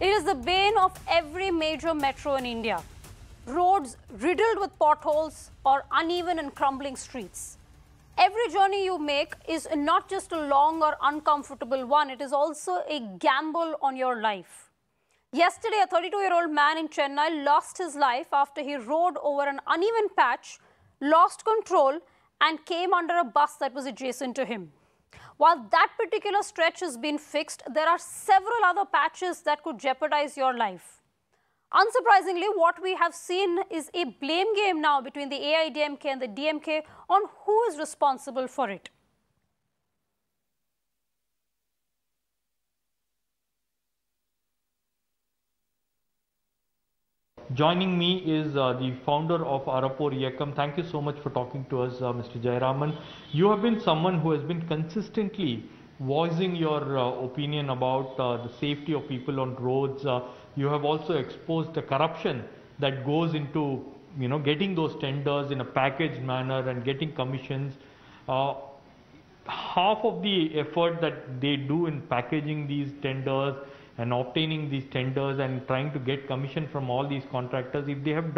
It is the bane of every major metro in India. Roads riddled with potholes or uneven and crumbling streets. Every journey you make is not just a long or uncomfortable one, it is also a gamble on your life. Yesterday, a 32-year-old man in Chennai lost his life after he rode over an uneven patch, lost control, and came under a bus that was adjacent to him. While that particular stretch has been fixed, there are several other patches that could jeopardize your life. Unsurprisingly, what we have seen is a blame game now between the AIADMK and the DMK on who is responsible for it. Joining me is the founder of Arappore Iyakkam. Thank you so much for talking to us, Mr. Jayaraman. You have been someone who has been consistently voicing your opinion about the safety of people on roads. You have also exposed the corruption that goes into, getting those tenders in a packaged manner and getting commissions. Half of the effort that they do in packaging these tenders and obtaining these tenders and trying to get commission from all these contractors, if they have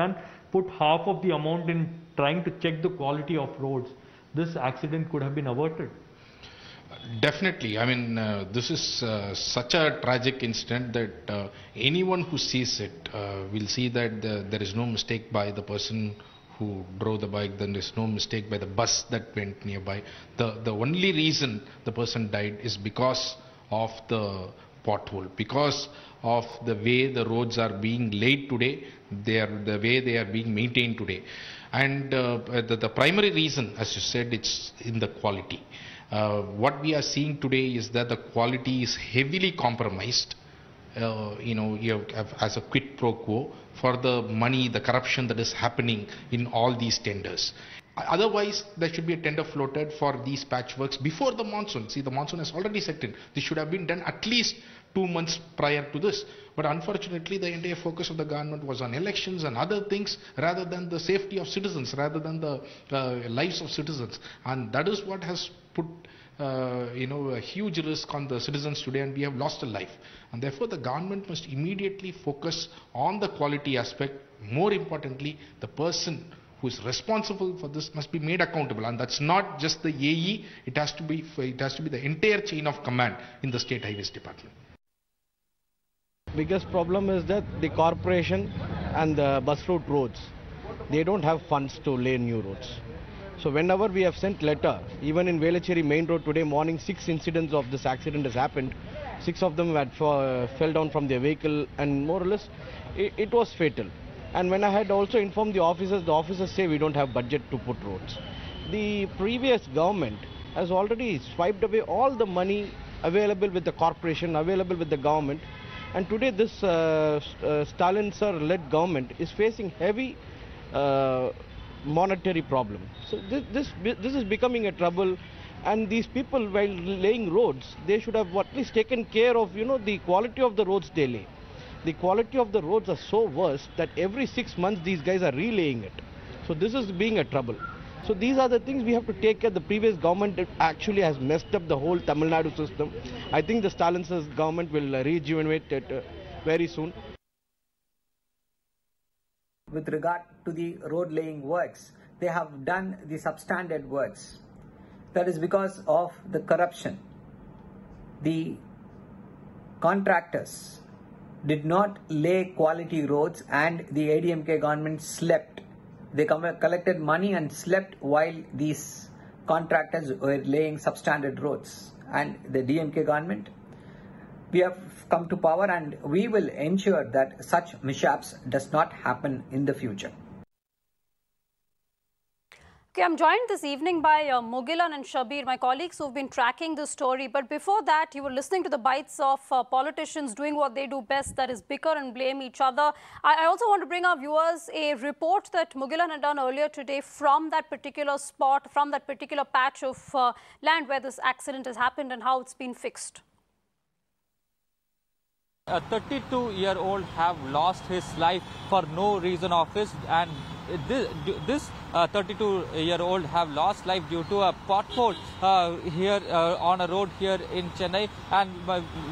put half of the amount in trying to check the quality of roads, this accident could have been averted. Definitely. I mean, this is such a tragic incident that anyone who sees it will see that there is no mistake by the person who drove the bike, then there is no mistake by the bus that went nearby. The only reason the person died is because of the pothole, because of the way the roads are being laid today, the way they are being maintained today. And the primary reason, as you said, it's in the quality. What we are seeing today is that the quality is heavily compromised. You have, as a quid pro quo for the money, the corruption that is happening in all these tenders. Otherwise, there should be a tender floated for these patchworks before the monsoon. See, the monsoon has already set in. This should have been done at least 2 months prior to this. But unfortunately, the entire focus of the government was on elections and other things rather than the safety of citizens, rather than the lives of citizens. And that is what has put a huge risk on the citizens today, and we have lost a life. And therefore, the government must immediately focus on the quality aspect. More importantly, the person who is responsible for this must be made accountable, and that's not just the AE. It has to be the entire chain of command in the State Highways Department. Biggest problem is that the corporation and the bus route roads, they don't have funds to lay new roads. So whenever we have sent letter, even in Velachery main road today morning, 6 incidents of this accident has happened. 6 of them had fell down from their vehicle, and more or less it was fatal. And when I had also informed the officers say we don't have budget to put roads. The previous government has already swiped away all the money available with the corporation, available with the government. And today this Stalin sir-led government is facing heavy monetary problem. So this is becoming a trouble. And these people, while laying roads, they should have at least taken care of, the quality of the roads they lay. The quality of the roads are so worse that every 6 months these guys are relaying it. So this is being a trouble. So these are the things we have to take care. The previous government actually has messed up the whole Tamil Nadu system. I think the Stalin government will rejuvenate it very soon. With regard to the road laying works, they have done the substandard works. That is because of the corruption. The contractors did not lay quality roads, and the ADMK government slept. They collected money and slept while these contractors were laying substandard roads. And the DMK government, we have come to power, and we will ensure that such mishaps does not happen in the future. Okay, I'm joined this evening by Mugilan and Shabir, my colleagues who've been tracking this story. But before that, you were listening to the bites of politicians doing what they do best, that is bicker and blame each other. I also want to bring our viewers a report that Mugilan had done earlier today from that particular spot, from that particular patch of land where this accident has happened and how it's been fixed. A 32-year-old have lost his life for no reason of his, and this 32-year-old have lost life due to a pothole here on a road here in Chennai. And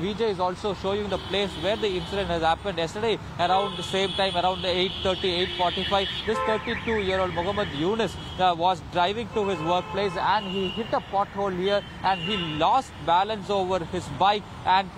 Vijay is also showing the place where the incident has happened yesterday around the same time, around 8:30, 8:45. This 32-year-old Muhammad Yunus was driving to his workplace and he hit a pothole here and he lost balance over his bike and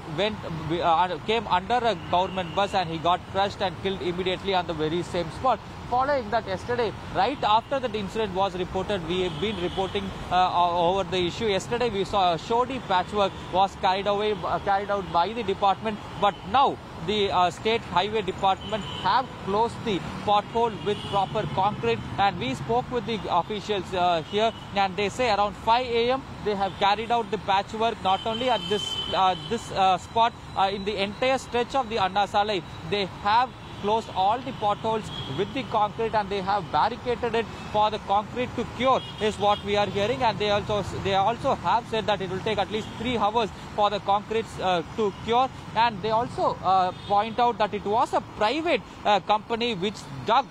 came under a government bus and he got crushed and killed immediately on the very same spot. Following that, yesterday, right after that incident was reported, we have been reporting over the issue. Yesterday, we saw a shoddy patchwork was carried out by the department, but now the State Highway Department have closed the pothole with proper concrete, and we spoke with the officials here, and they say around 5 a.m. they have carried out the patchwork not only at this spot, in the entire stretch of the Anna Salai. They have closed all the potholes with the concrete and they have barricaded it for the concrete to cure, is what we are hearing. And they also have said that it will take at least 3 hours for the concrete to cure. And they also point out that it was a private company which dug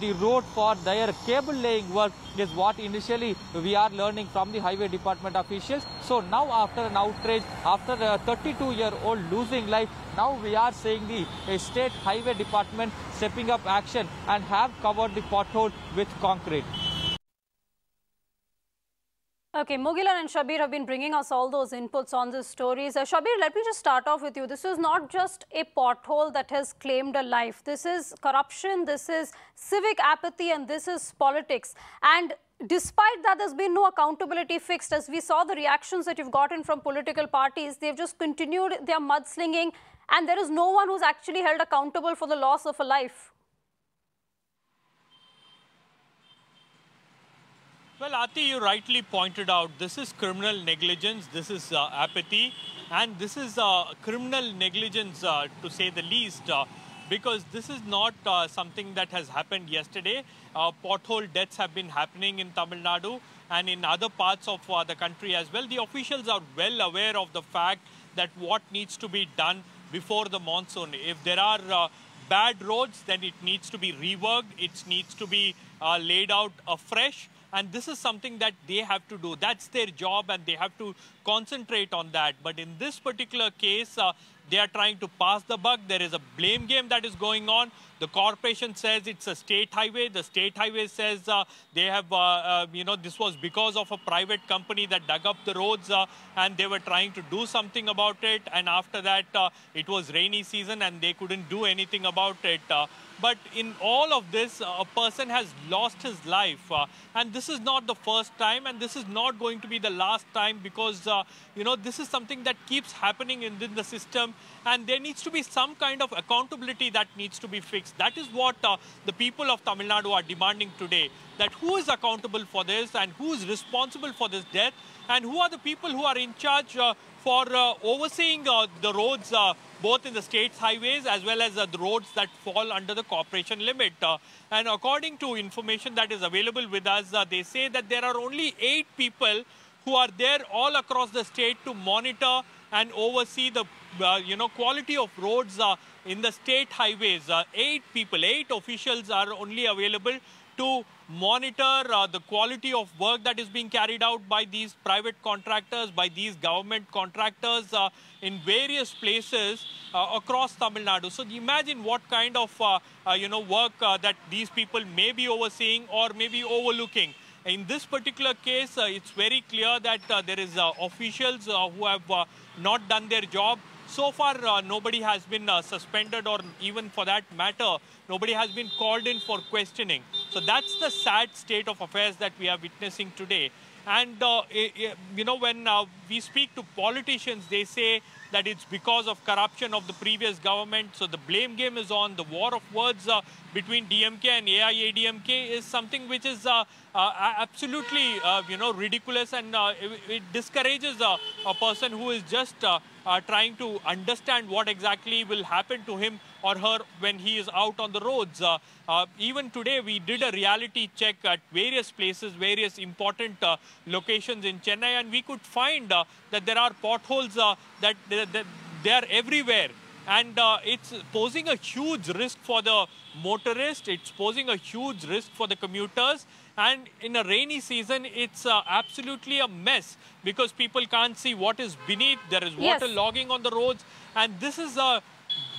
the road for their cable laying work, is what initially we are learning from the Highway Department officials. So now, after an outrage, after a 32-year-old losing life, now we are seeing the State Highway Department stepping up action and have covered the pothole with concrete. Okay, Mugilan and Shabir have been bringing us all those inputs on these stories. Shabir, let me just start off with you. This is not just a pothole that has claimed a life. This is corruption, this is civic apathy, and this is politics. And despite that, there's been no accountability fixed. As we saw the reactions that you've gotten from political parties, they've just continued their mudslinging, and there is no one who's actually held accountable for the loss of a life. Well, Aarti, you rightly pointed out, this is criminal negligence, this is apathy, and this is criminal negligence to say the least, because this is not something that has happened yesterday. Pothole deaths have been happening in Tamil Nadu and in other parts of the country as well. The officials are well aware of the fact that what needs to be done before the monsoon. If there are bad roads, then it needs to be reworked, it needs to be laid out afresh. And this is something that they have to do. That's their job and they have to concentrate on that. But in this particular case, they are trying to pass the buck. There is a blame game that is going on. The corporation says it's a state highway. The state highway says they have, this was because of a private company that dug up the roads and they were trying to do something about it. And after that, it was rainy season and they couldn't do anything about it. But in all of this, a person has lost his life. And this is not the first time and this is not going to be the last time, because, this is something that keeps happening in the system. And there needs to be some kind of accountability that needs to be fixed. That is what the people of Tamil Nadu are demanding today. That who is accountable for this and who is responsible for this death, and who are the people who are in charge for overseeing the roads, both in the state's highways as well as the roads that fall under the corporation limit. And according to information that is available with us, they say that there are only 8 people who are there all across the state to monitor and oversee the quality of roads in the state highways. 8 officials are only available to monitor the quality of work that is being carried out by these private contractors, by these government contractors in various places across Tamil Nadu. So imagine what kind of work that these people may be overseeing or may be overlooking. In this particular case, it's very clear that there is officials who have not done their job. So far, nobody has been suspended, or even for that matter, nobody has been called in for questioning. So that's the sad state of affairs that we are witnessing today. And, when we speak to politicians, they say that it's because of corruption of the previous government. So the blame game is on. The war of words between DMK and AIADMK is something which is absolutely, ridiculous, and it discourages a person who is just trying to understand what exactly will happen to him or her when he is out on the roads. Even today, we did a reality check at various places, various important locations in Chennai, and we could find that there are potholes that they are everywhere. and it's posing a huge risk for the motorist, it's posing a huge risk for the commuters, and in a rainy season it's absolutely a mess because people can't see what is beneath. There is water logging on the roads, and this is a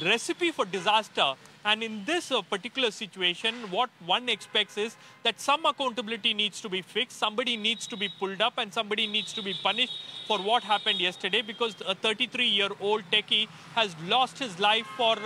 recipe for disaster. And in this particular situation, what one expects is that some accountability needs to be fixed, somebody needs to be pulled up, and somebody needs to be punished for what happened yesterday, because a 33-year-old techie has lost his life for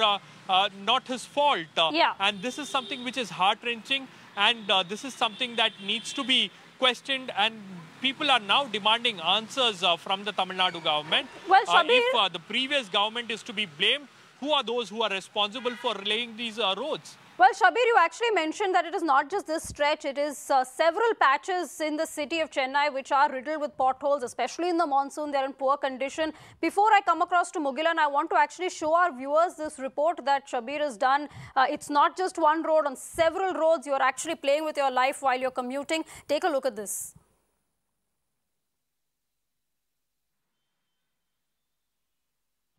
not his fault. And this is something which is heart-wrenching, and this is something that needs to be questioned, and people are now demanding answers from the Tamil Nadu government. Well, Shabir, if the previous government is to be blamed, who are those who are responsible for laying these roads? Well, Shabir, you actually mentioned that it is not just this stretch, it is several patches in the city of Chennai which are riddled with potholes, especially in the monsoon. They're in poor condition. Before I come across to Mugilan, I want to actually show our viewers this report that Shabir has done. It's not just one road, on several roads you're actually playing with your life while you're commuting. Take a look at this.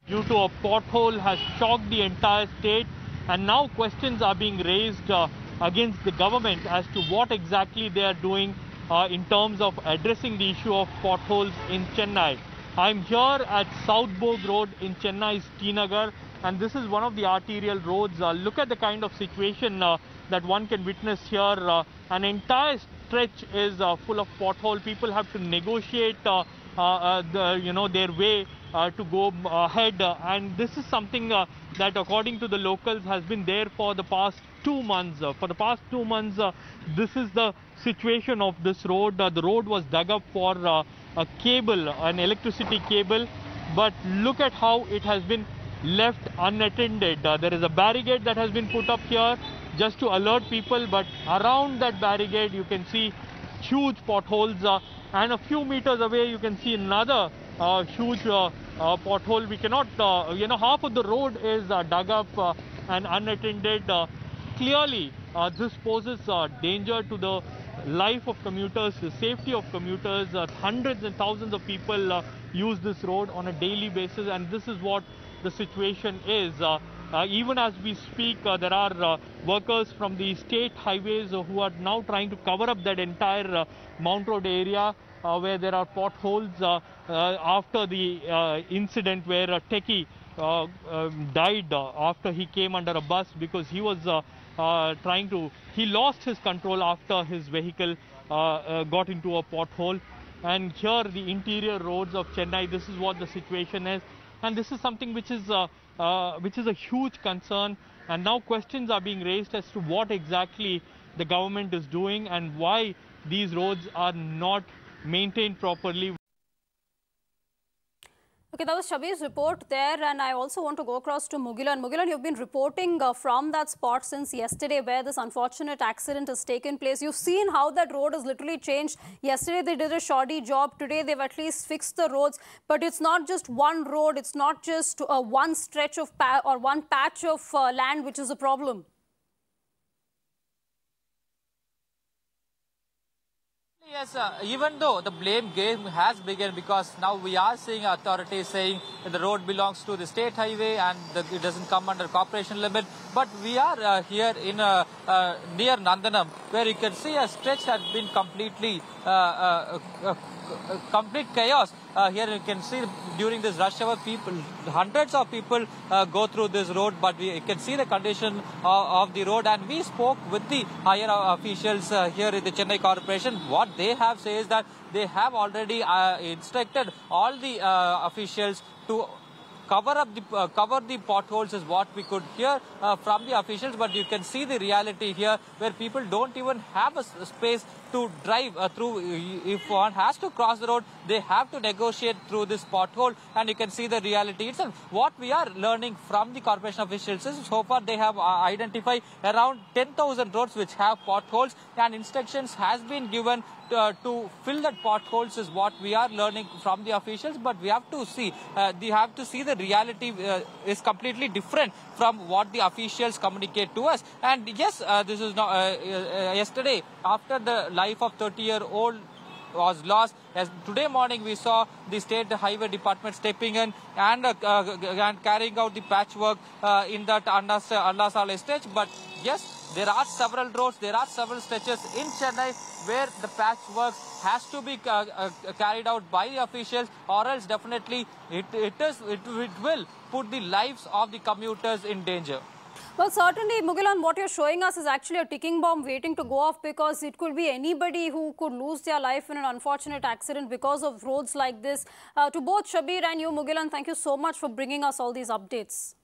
Due to a pothole has shocked the entire state, and now questions are being raised against the government as to what exactly they are doing in terms of addressing the issue of potholes in Chennai. I'm here at South Bog Road in Chennai's T Nagar, and this is one of the arterial roads. Look at the kind of situation that one can witness here. An entire stretch is full of pothole. People have to negotiate their way to go ahead, and this is something that, according to the locals, has been there for the past 2 months. For the past 2 months, this is the situation of this road. The road was dug up for a cable, an electricity cable, but look at how it has been left unattended. There is a barricade that has been put up here just to alert people, but around that barricade you can see huge potholes, and a few meters away you can see another huge pothole. We cannot, half of the road is dug up and unattended. Clearly, this poses danger to the life of commuters, the safety of commuters. Hundreds and thousands of people use this road on a daily basis, and this is what the situation is. Even as we speak, there are workers from the state highways who are now trying to cover up that entire Mount Road area where there are potholes after the incident where a techie died after he came under a bus because he was he lost his control after his vehicle got into a pothole. And here, the interior roads of Chennai, this is what the situation is, and this is something which is a huge concern. And now questions are being raised as to what exactly the government is doing and why these roads are not maintained properly. Okay, that was Shabir's report there, and I also want to go across to Mugilan. Mugilan, you've been reporting from that spot since yesterday where this unfortunate accident has taken place. You've seen how that road has literally changed. Yesterday they did a shoddy job. Today they've at least fixed the roads. But it's not just one road. It's not just one stretch of or one patch of land which is a problem. Yes, even though the blame game has begun, because now we are seeing authorities saying that the road belongs to the state highway and that it doesn't come under corporation limit. But we are here in near Nandanam, where you can see a stretch has been completely complete chaos. Here you can see during this rush hour, hundreds of people go through this road, but we can see the condition of the road. And we spoke with the higher officials here in the Chennai Corporation. What they have said is that they have already instructed all the officials to cover the potholes, is what we could hear from the officials. But you can see the reality here, where people don't even have a space to drive through. If one has to cross the road, they have to negotiate through this pothole, and you can see the reality itself. What we are learning from the corporation officials is, so far they have identified around 10,000 roads which have potholes, and instructions has been given to fill that potholes, is what we are learning from the officials. But we have to see, the reality is completely different from what the officials communicate to us. And yes, this is not yesterday, after the life of 30-year-old was lost, As today morning we saw the State Highway Department stepping in and carrying out the patchwork in that Annasale stretch. But yes, there are several roads, there are several stretches in Chennai where the patchwork has to be carried out by the officials, or else definitely it will put the lives of the commuters in danger. Well, certainly, Mugilan, what you're showing us is actually a ticking bomb waiting to go off, because it could be anybody who could lose their life in an unfortunate accident because of roads like this. To both Shabir and you, Mugilan, thank you so much for bringing us all these updates.